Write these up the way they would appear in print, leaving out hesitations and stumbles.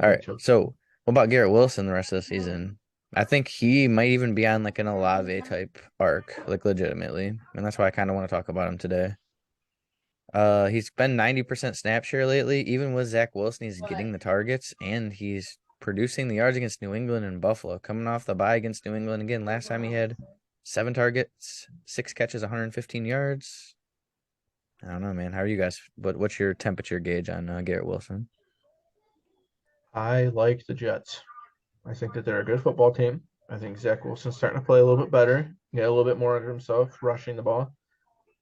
All right. So what about Garrett Wilson the rest of the season? I think he might even be on like an Olave type arc, like legitimately. And that's why I kind of want to talk about him today. He's been 90% snap share lately. Even with Zach Wilson, he's getting the targets and he's producing the yards against New England and Buffalo. Coming off the bye against New England again. Last time he had 7 targets, 6 catches, 115 yards. I don't know, man. How are you guys? What's your temperature gauge on Garrett Wilson? I like the Jets. I think that they're a good football team. I think Zach Wilson's starting to play a little bit better, get a little bit more under himself, rushing the ball.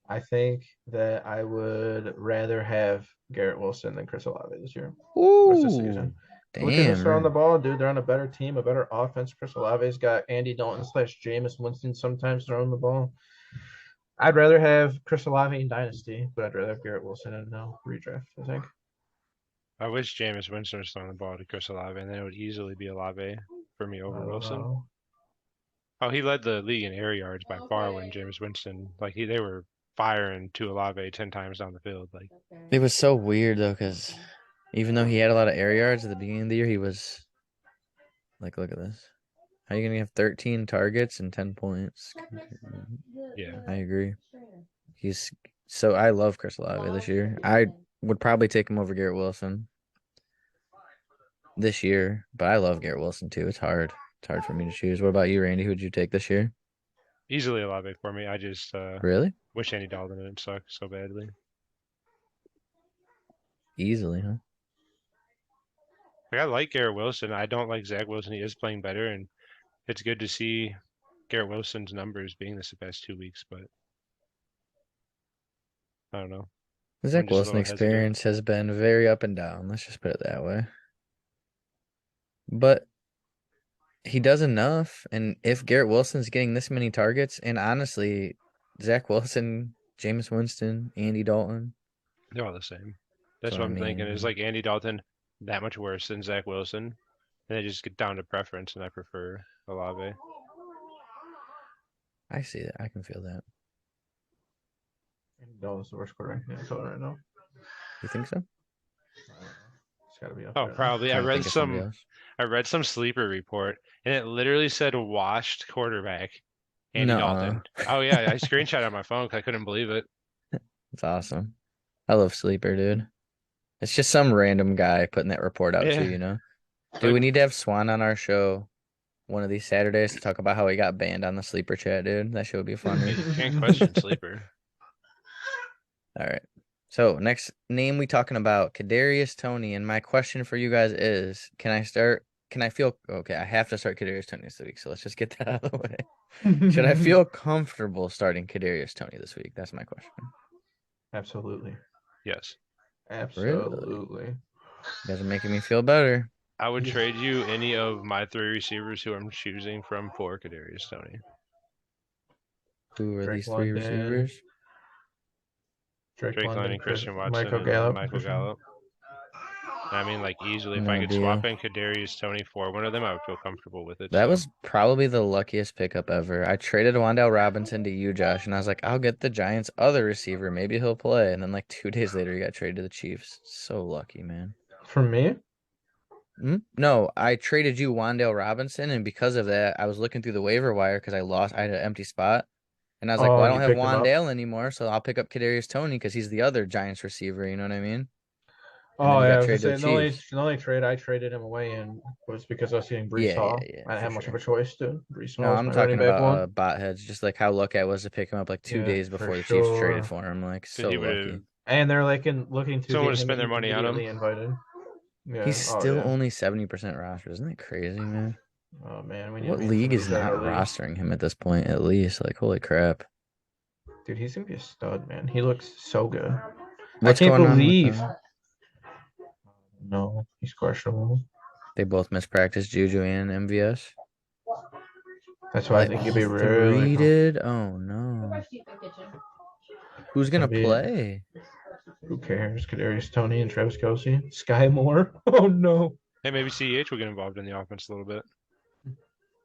I think that I would rather have Garrett Wilson than Chris Olave this year, rest of the season. Ooh, Look at us throwing the damn. ball, dude. They're on a better team, a better offense. Chris Olave's got Andy Dalton slash Jameis Winston sometimes throwing the ball. I'd rather have Chris Olave in Dynasty, but I'd rather have Garrett Wilson in no redraft, I think. I wish Jameis Winston was throwing the ball to Chris Olave, and then it would easily be Olave for me I over don't Wilson. know. Oh, he led the league in air yards by far when Jameis Winston, like they were firing to Olave 10 times down the field. Like, It was so weird though, because even though he had a lot of air yards at the beginning of the year, he was like, look at this. How are you gonna have 13 targets and 10 points? yeah, I agree. He's so I love Chris Olave this year. I would probably take him over Garrett Wilson this year, but I love Garrett Wilson too. It's hard. It's hard for me to choose. What about you, Randy? Who'd you take this year? easily Olave for me. I just Really? wish Andy Dalton didn't suck so badly. Easily, huh? Like I like Garrett Wilson. I don't like Zach Wilson. He is playing better, and it's good to see Garrett Wilson's numbers being this the past 2 weeks. But I don't know. The I'm Zach just a Wilson little hesitant. experience has been very up and down. Let's just put it that way. But he does enough. And if Garrett Wilson's getting this many targets, and honestly, Zach Wilson, Jameis Winston, Andy Dalton. They're all the same. That's So what I I'm thinking. Is mean, like Andy Dalton that much worse than Zach Wilson? And they just get down to preference, and I prefer Olave. I see that. I can feel that. Andy Dalton's the worst quarterback in the NFL right now. You think so? It's got to be up Oh, there, though. I'm probably. trying to think of somebody else. I read some sleeper report, and it literally said washed quarterback Andy No, Dalton. Oh yeah, I screenshot on my phone because I couldn't believe it. it's awesome. I love Sleeper, dude. It's just some random guy putting that report out too, Yeah, you know? Dude, like we need to have Swan on our show one of these Saturdays to talk about how he got banned on the Sleeper chat, dude. That show would be a fun read. you can't question sleeper. All right. So next name we talking about Kadarius Toney, and my question for you guys is: Can I start? Can I feel okay? I have to start Kadarius Toney this week, so let's just get that out of the way. Should I feel comfortable starting Kadarius Toney this week? That's my question. Absolutely. Yes, Really? Absolutely. You guys are making me feel better. I would trade you any of my three receivers who I'm choosing from for Kadarius Toney. Who are Drake these three London, receivers? Drake Drake London, London, Christian Watson, Michael and Gallup. Michael Gallup. I mean, like easily, if I No could deal. swap in Kadarius Toney for one of them, I would feel comfortable with it. That So was probably the luckiest pickup ever. I traded Wandale Robinson to you, Josh, and I was like, I'll get the Giants' other receiver. Maybe he'll play. And then like 2 days later, he got traded to the Chiefs. So lucky, man. For me, No, I traded you Wandale Robinson, and because of that, I was looking through the waiver wire because I had an empty spot. And I was like, oh, well, I and don't you have picked him up. Wandale anymore, so I'll pick up Kadarius Toney because he's the other Giants receiver. You know what I mean? And then Oh he yeah, got I was gonna traded to the say Chiefs. the only trade I traded him away in was because I was getting Brees Yeah, yeah, Hall. yeah, I didn't for have much of a sure. choice, dude. Brees No, Hall is I'm my running talking back about one. bot heads, just like how lucky I was to pick him up like two Yeah, days for before the Chiefs traded sure. for him. Like because so he would lucky. have And they're like looking to someone get would him spend their money on him. immediately invited. He's Yeah. Oh still yeah. only 70% rostered. Isn't that crazy, man? Oh man, we need to What make some league is moves in not our league. rostering him at this point, at least? Like, holy crap. Dude, he's gonna be a stud, man. He looks so good. I What's can't going on with believe. them? No, he's questionable. They both missed practice, Juju and MVS. That's why I Like, think he'd all be really three cool. did? Oh, no. Who's It's going gonna to be. play? Who cares? Kadarius Toney and Travis Kelsey. Sky Moore. Oh no. Hey, maybe CEH will get involved in the offense a little bit.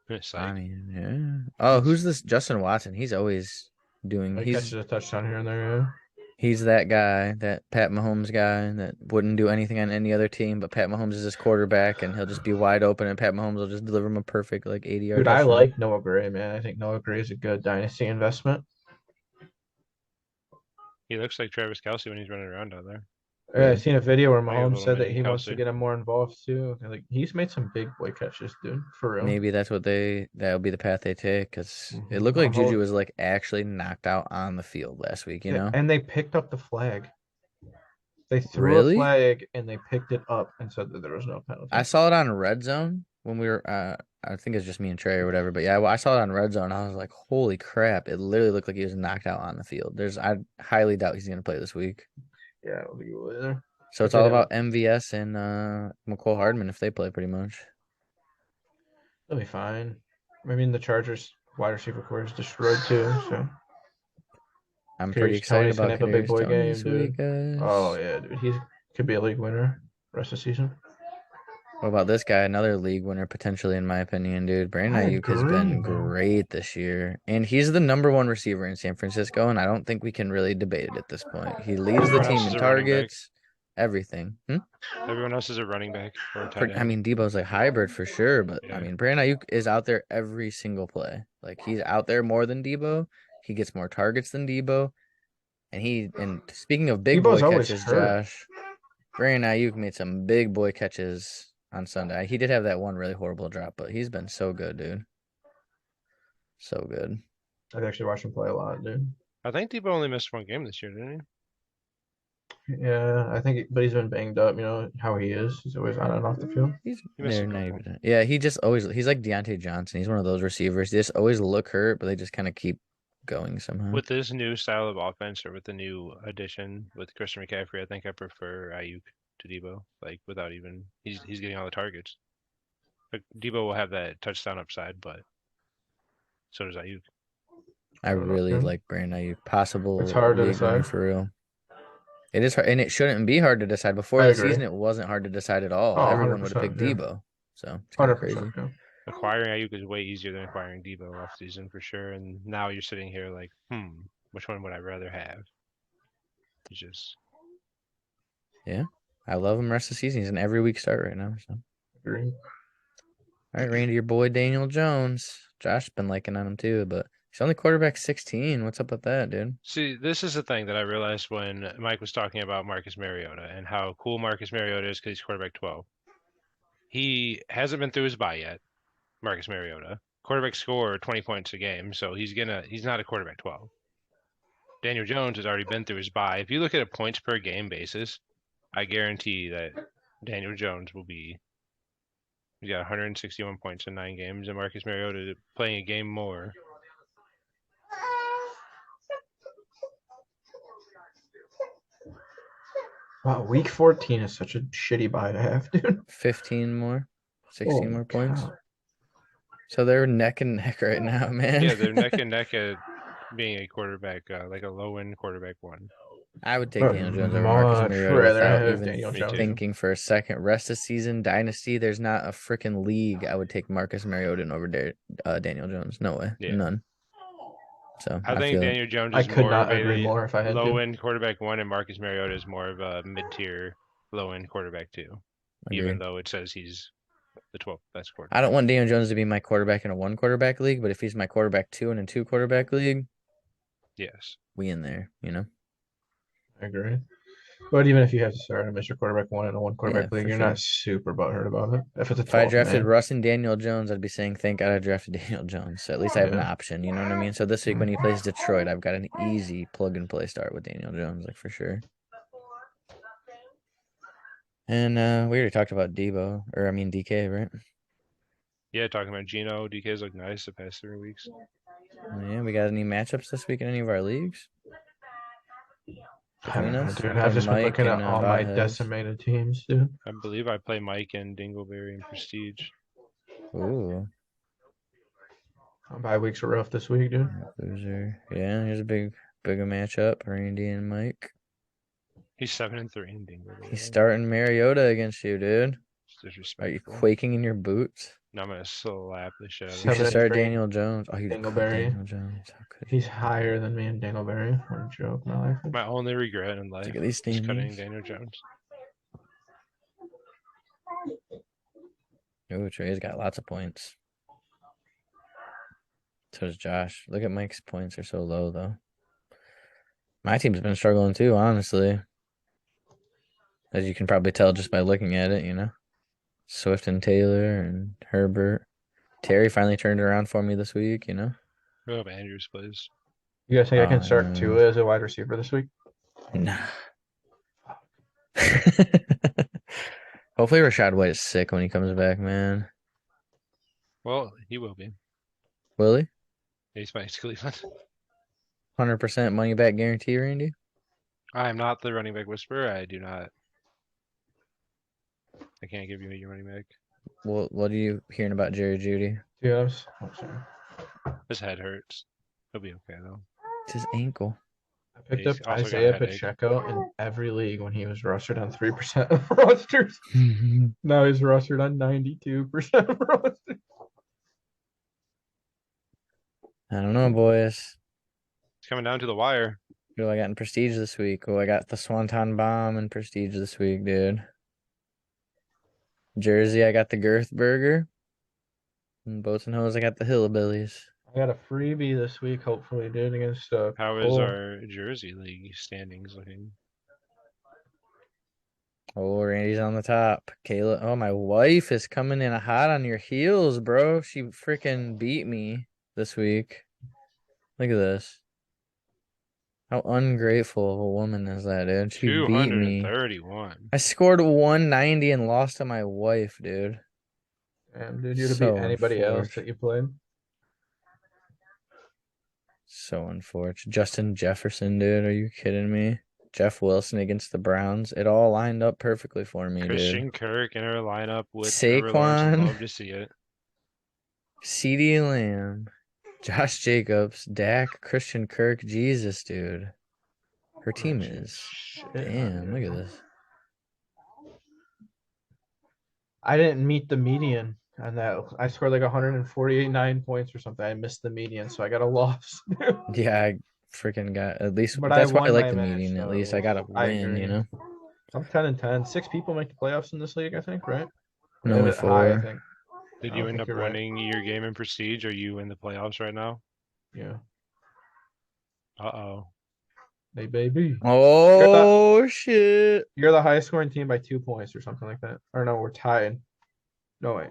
I Psych. mean, yeah. Oh, He's who's this? Justin Watson. He's always doing, he catches he's a touchdown here and there. He's that guy, that Pat Mahomes guy that wouldn't do anything on any other team, but Pat Mahomes is his quarterback, and he'll just be wide open, and Pat Mahomes will just deliver him a perfect like 80-yard Dude, I touchdown. like Noah Gray, man. I think Noah Gray is a good dynasty investment. He looks like Travis Kelsey when he's running around out there. Yeah, I Really? seen a video where Like a Mahomes little said that mini he wants to Kelsey. get him more involved too. And, like he's made some big boy catches, dude, for real. Maybe that'll be the path they take because it looked like Juju Mahomes, was like actually knocked out on the field last week, you yeah, know? and they picked up the flag. They threw a Really? flag and they picked it up and said that there was no I penalty. saw it on Red Zone when we were I think it's just me and Trey or whatever, but yeah, I saw it on Red Zone. I was like, "Holy crap, it literally looked like he was knocked out on the field." I highly doubt he's going to play this week. Yeah, I don't think he will either. So I it's think all that about MVS and McCole Hardman if they play pretty much. they'll be fine. I mean, the Chargers wide receiver core is destroyed too. So I'm pretty Kadarius excited Tony's gonna about have a big Kadarius boy Toney game, this week, dude. Oh guys. yeah, dude, he could be a league winner rest of the season. What about this guy? Another league winner potentially, in my opinion, dude. I Brandon Ayuk has agree, been man. great this year, and he's the number one receiver in San Francisco, and I don't think we can really debate it at this point. He leads the Everyone else team is in a running back. targets, everything. Everyone else is a running back or a tight I end. mean, Debo's like hybrid for sure, but I Yeah. mean, Brandon Ayuk is out there every single play. Like he's out there more than Debo. He gets more targets than Debo, and speaking of big boy Debo's always catches, hurt. Josh. Brandon Ayuk made some big boy catches on Sunday. He did have that one really horrible drop, but he's been so good, dude. So good. I've actually watched him play a lot, dude. I think Debo only missed one game this year, didn't he? Yeah, I think, but he's been banged up. You know how he is. He's always on and off the field. He's He missed a there, not couple. even. Yeah, he just always he's like Deontay Johnson. He's one of those receivers. They just always look hurt, but they just kind of keep going somehow. With this new style of offense or with the new addition with Christian McCaffrey, I think I prefer Ayuk to Debo. Like without even he's getting all the targets. Like, Debo will have that touchdown upside, but so does Ayuk. I Fair enough, really dude. like Brandon Ayuk. It's Possible hard to league winner decide. for real. It is hard, and it shouldn't be hard to decide. Before I the agree. season, it wasn't hard to decide at all. Oh, Everyone would have 100%. picked Yeah. Debo, so it's kind of 100%. crazy. Yeah. Acquiring Ayuk is way easier than acquiring Debo off season for sure. And now you're sitting here like, which one would I rather have? It's just Yeah, I love him rest of the season. He's an every week start right now. So. Agree. All right, Randy, your boy Daniel Jones. Josh's been liking on him too, but he's only quarterback 16. What's up with that, dude? see, this is the thing that I realized when Mike was talking about Marcus Mariota and how cool Marcus Mariota is because he's quarterback 12. He hasn't been through his bye yet, Marcus Mariota. Quarterback score 20 points a game, so he's not a quarterback 12. Daniel Jones has already been through his bye. If you look at a points per game basis, I guarantee that Daniel Jones will be. He's got 161 points in 9 games, and Marcus Mariota playing a game more. Wow, week 14 is such a shitty buy to have, dude. 15 more, 16 Holy more points. cow. So they're neck and neck right now, man. Yeah, they're neck and neck at being a quarterback, like a low end quarterback one. I would take I'd Daniel Jones over Marcus much Mariota rather without have even Daniel Me Jones. too. thinking for a second. Rest of season dynasty, there's not a freaking league I would take Marcus Mariota over Daniel Jones. No way, Yeah. none. So I I think feel Daniel Jones I is could more not of agree a more if I had low to. end quarterback one, and Marcus Mariota is more of a mid tier, low end quarterback two. Even agree. though it says he's the 12th best I quarterback. don't want Daniel Jones to be my quarterback in a one quarterback league, but if he's my quarterback two in a two quarterback league, Yes. we in there, you know? I agree. But even if you have to start a Mr. Quarterback one in a one Yeah, quarterback league, for you're sure. not super butthurt about it. If it's a If I 12th drafted man. Russ and Daniel Jones, I'd be saying, thank God I drafted Daniel Jones. So at least I have an Yeah. option, you know what I mean? So this week when he plays Detroit, I've got an easy plug and play start with Daniel Jones, like for sure. And we already talked about DK, right? Yeah, talking about Gino, DK's looked nice the past 3 weeks. Yeah, we got any matchups this week in any of our leagues I between don't know, us? dude. We're I've playing just been Mike looking at and all my Botheads. decimated teams, dude. I believe I play Mike and Dingleberry in Prestige. Ooh, Bye weeks are rough this week, dude. loser. Yeah, here's a bigger matchup. Randy and Mike. He's 7-3 in Dingleberry. He's starting Mariota against you, dude. It's Are you disrespectful. quaking in your boots? No, I'm gonna slap the shit out of You should Seven him. and start three. Daniel Jones. Oh, you could Dingleberry. Daniel Jones. How could you? He's higher than me in Dingleberry. What a joke, my life. My only regret in Look life at these is cutting standings. Daniel Jones. Oh, Trey's got lots of points. So does Josh. Look at Mike's points are so low though. My team's been struggling too, honestly. As you can probably tell just by looking at it, you know. Swift and Taylor and Herbert. Terry finally turned it around for me this week, you know. I hope Andrews plays. You guys think I can start Um, Tua as a wide receiver this week? nah. Hopefully Rashad White is sick when he comes back, man. Well, he will be. Will he? He's by Cleveland. 100% money back guarantee, Randy? I am not the running back whisperer. I do not. I can't give you your running back. What are you hearing about Jerry Judy? Yes. Oh, sorry. His head hurts. He'll be okay though. It's his ankle. I picked He's up also got a Isaiah headache. Pacheco in every league when he was rostered on 3% of rosters. Now he's rostered on 92% of rosters. I don't know, boys. It's coming down to the wire. Who do I got in Prestige this week? Oh, I got the Swanton Bomb in Prestige this week, dude. Jersey, I got the Girth Burger. And Boats and Hose, I got the Hillbillies. I got a freebie this week, hopefully, dude, against How is Cole. our Jersey League standings looking? Oh, Randy's on the top. Kayla. Oh, my wife is coming in hot on your heels, bro. She freaking beat me this week. Look at this. How ungrateful of a woman is that, dude? She beat me. 231. I scored 190 and lost to my wife, dude. And did you to So beat anybody else that unfortunate. you played? So unfortunate. Justin Jefferson, dude. Are you kidding me? Jeff Wilson against the Browns. It all lined up perfectly for me, dude. Christian Kirk in our lineup with Trevor Lawrence. Saquon, Love to see it. CeeDee Lamb, Josh Jacobs, Dak, Christian Kirk. Jesus, dude. Her team is. Damn, look at this. I didn't meet the median on that. I scored like 149 points or something. I missed the median, so I got a loss. Yeah, I freaking got at least. But That's I why I won like my the match, median. At so least I got a I win, agree. you know? I'm 10 and 10. 6 people make the playoffs in this league, I think, right? And They have only it high, I 4. think. Did I you don't end think up you're right. winning your game in Prestige? Are you in the playoffs right now? Yeah. Uh-oh. Hey, baby. Oh, shit. You're the highest scoring team by 2 points or something like that. Or no, we're tied. No, wait.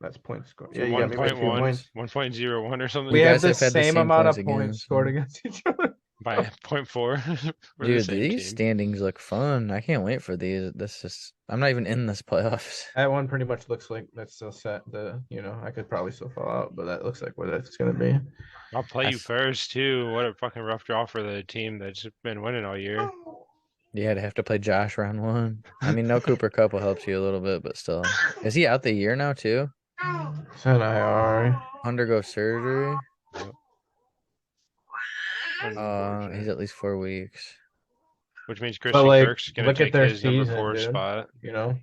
That's points scored. Yeah, you got me by 2 1.1, points. 1.01 or something? We You have guys the have had the same same amount points of points against. scored against each other. By 0.4? We're the Dude, same these team. standings look fun. I can't wait for these. This is. I'm not even in this playoffs. That one pretty much looks like that's still set. I could probably still fall out, but that looks like what it's gonna be. I'll play you That's- first, too. What a fucking rough draw for the team that's been winning all year. Yeah, to have to play Josh round 1. I mean, no Cooper Cup will help you a little bit, but still. Is he out the year now too? It's an IR. Undergo surgery? Yep. He's Unfortunate. at least 4 weeks. Which means But Christian like, Kirk's gonna look at take their his number season, 4 dude. spot. You know,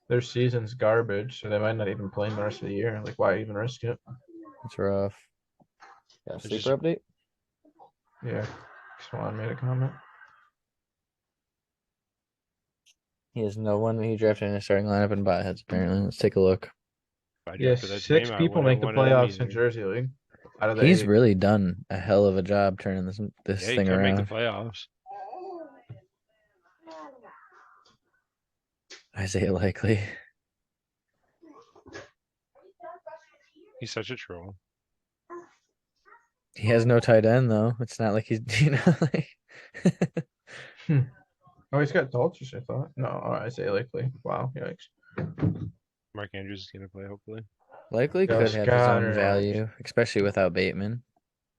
their season's garbage, so they might not even play the rest of the year. Like, why even risk it? It's rough. Got a It's just- sleeper update? Yeah. Swan made a comment. He has no one he drafted in his starting lineup in bot heads, apparently. Let's take a look. If I Yeah, drafted that 6 team, I people wouldn't make the have won it playoffs in easy. Jersey League. Out of the He's 8. really done a hell of a job turning this Yeah, he thing could make the around. playoffs. Isaiah Likely. He's such a troll. He has no tight end though. It's not like he's like Oh, he's got Dalters, I thought. No, Isaiah Likely. Wow, yikes. Mark Andrews is gonna play, hopefully. Likely Gus could have his own Goddard. value, especially without Bateman.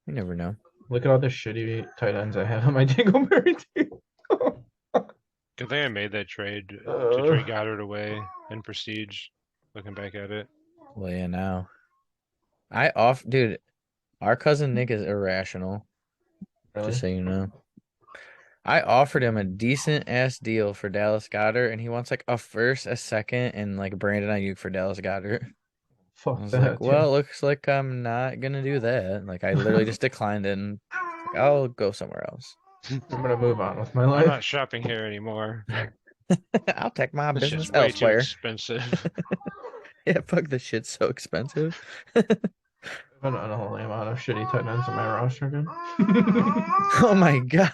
You never know. Look at all the shitty tight ends I have on my Dingleberry team. Good thing I made that trade to Uh. trade Goddard away in Prestige. Looking back at it. Well, yeah, now. Dude, our cousin Nick is irrational. Really? Just so you know. I offered him a decent ass deal for Dallas Goddard, and he wants like a first, a second, and like Brandon Ayuk for Dallas Goddard. I Fuck was like, that, well, dude. looks like I'm not gonna do that. Like I literally just declined it and like I'll go somewhere else. I'm gonna move on with my I'm life. not shopping here anymore. I'll take my This shit's business way too elsewhere. expensive. Yeah, fuck the shit's so expensive. An unholy amount of shitty tight ends in my roster, dude. Oh my God.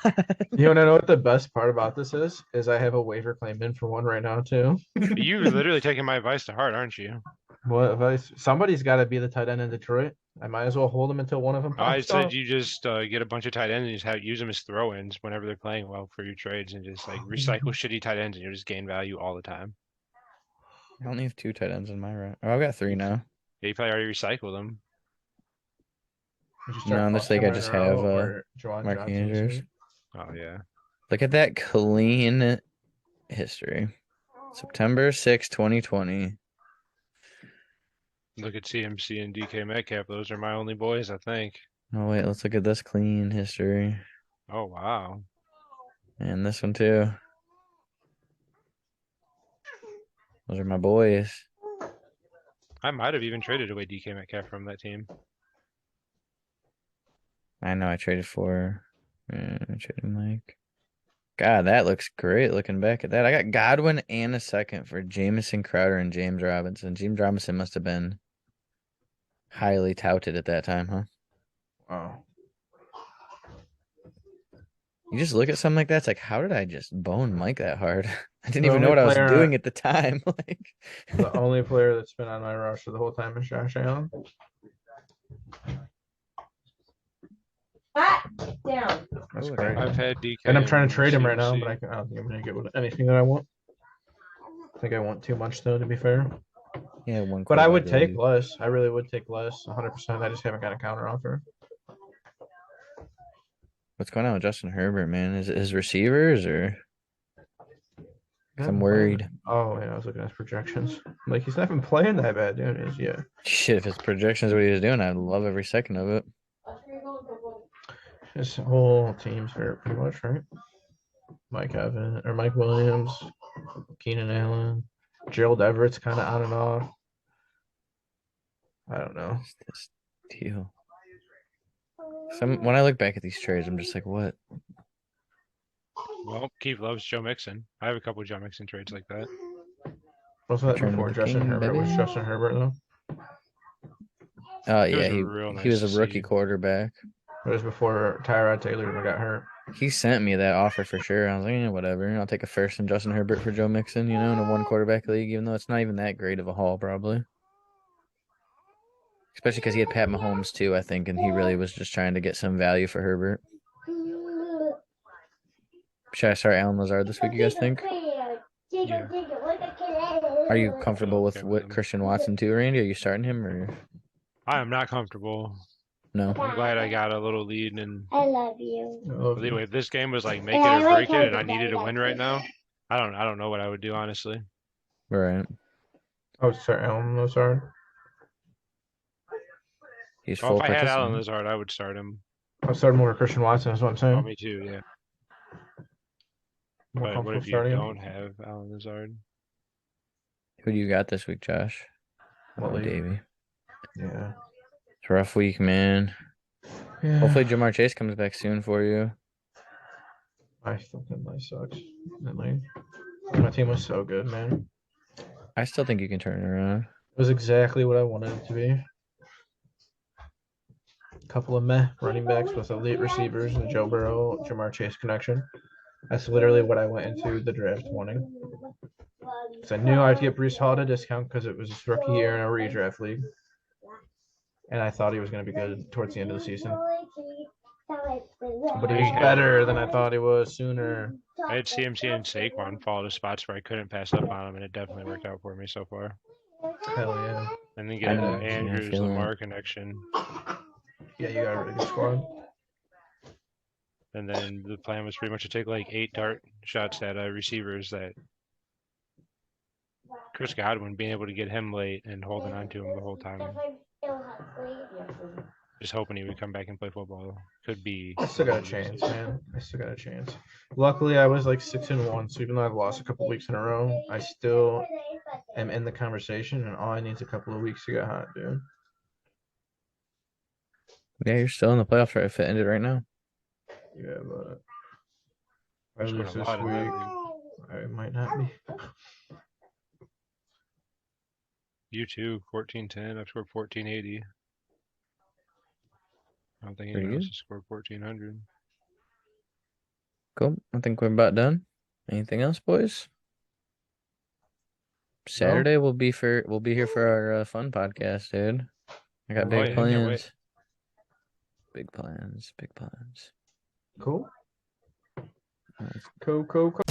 You wanna know what the best part about this is? Is I have a waiver claim in for one right now too. You're literally taking my advice to heart, aren't you? What advice? Somebody's got to be the tight end in Detroit. I might as well hold them until one of them I pops said off. you just get a bunch of tight ends and just use them as throw-ins whenever they're playing well for your trades, and just like recycle shitty tight ends, and you'll just gain value all the time. I only have 2 tight ends in my round. Oh, I've got 3 now. Yeah, you probably already recycled them. Did you No, start in this league I Foster in a just row have or Jawan Mark Johnson this Andrews. week? Oh yeah. Look at that clean history. September 6, 2020. Look at CMC and DK Metcalf. Those are my only boys, I think. Oh wait, let's look at this clean history. Oh wow. And this one too. Those are my boys. I might have even traded away DK Metcalf from that team. I know I traded for I traded Mike. God, that looks great looking back at that. I got Godwin and a second for Jamison Crowder and James Robinson. James Robinson must have been highly touted at that time, huh? Wow. You just look at something like that, it's like, how did I just bone Mike that hard? I didn't The even know only what I was player, doing at the time. Like, the only player that's been on my roster the whole time is Josh Allen. Down. That's Ooh, I great. got I've had DK And I'm trying to trade him right now, CMC. but I don't think I'm gonna get anything that I want. I think I want too much though, to be fair. yeah, one But I would quarterback take league. less. I really would take less, 100%. I just haven't got a counter offer. What's going on with Justin Herbert, man? Is it his receivers or? 'Cause I'm Not worried. playing. Oh yeah, I was looking at his projections. Like he's not even playing that bad, dude. Is yeah. Shit, if his projections what he was doing, I'd love every second of it. His whole team's hurt pretty much, right? Mike Evans or Mike Williams, Keenan Allen, Gerald Everett's kind of on and off. I don't know. What's this deal? When I look back at these trades, I'm just like, what? Well, Keith loves Joe Mixon. I have a couple of Joe Mixon trades like that. Wasn't that Return of before the Justin king, Herbert was baby. Justin Herbert though? Oh It was yeah, real he nice was a to rookie see. quarterback. It was before Tyrod Taylor got hurt. He sent me that offer for sure. I was like, whatever. I'll take a first and Justin Herbert for Joe Mixon, in a 1 quarterback league, even though it's not even that great of a haul, probably. Especially because he had Pat Mahomes too, I think, and he really was just trying to get some value for Herbert. Should I start Alan Lazard this week, you guys think? Yeah. Are you I feel comfortable okay with with what him. Christian Watson too, Randy? Are you starting him or I am not comfortable. no? I'm glad I got a little lead, and I love you. anyway, if this game was like make it or break it, and I needed a win right now, I don't know what I would do honestly. Right. I would start Allen Lazard. He's Well, if full I had Alan participant. Lazard, I would start him. I would start more Christian Watson. Is what I'm Oh, saying. me too, yeah. More But what comfortable if you starting him. don't have Alan Lazard? Who do you got this week, Josh? What Oh, league? Davey. Yeah. It's a rough week, man. Yeah. Hopefully Jamar Chase comes back soon for you. I still think my sucks. My team was so good, man. I still think you can turn it around. It was exactly what I wanted it to be. A couple of meh running backs with elite receivers and Joe Burrow, Jamar Chase connection. That's literally what I went into the draft wanting. Because I knew I'd get Brees Hall at a discount because it was his rookie year in a redraft league. And I thought he was going to be good towards the end of the season. But he was better than I thought he was sooner. I had CMC and Saquon fall to spots where I couldn't pass up on them, and it definitely worked out for me so far. Hell yeah. And then I getting know, an yeah, I Andrews feel Lamar connection. Yeah, you got a really good squad. And then the plan was pretty much to take like 8 dart shots at receivers that Chris Godwin, being able to get him late and holding on to him the whole time. Just hoping he would come back and play football. Could be. I still got a chance, man. I still got a chance. Luckily, I was like 6-1, so even though I've lost a couple weeks in a row, I still am in the conversation, and all I need is a couple of weeks to get hot, dude. Yeah, you're still in the playoffs right if it ended right now. Yeah, but if I You're scoring lose a this lot in that week, league. I might not be. You too, 1410. I've scored 1480. I don't think Pretty anyone else good. has scored 1400. Cool. I think we're about done. Anything else, boys? No, Saturday we'll be here for our fun podcast, dude. I got all Oh big yeah, right, can't wait. plans. Big plans. Big plans. cool, All right. cool.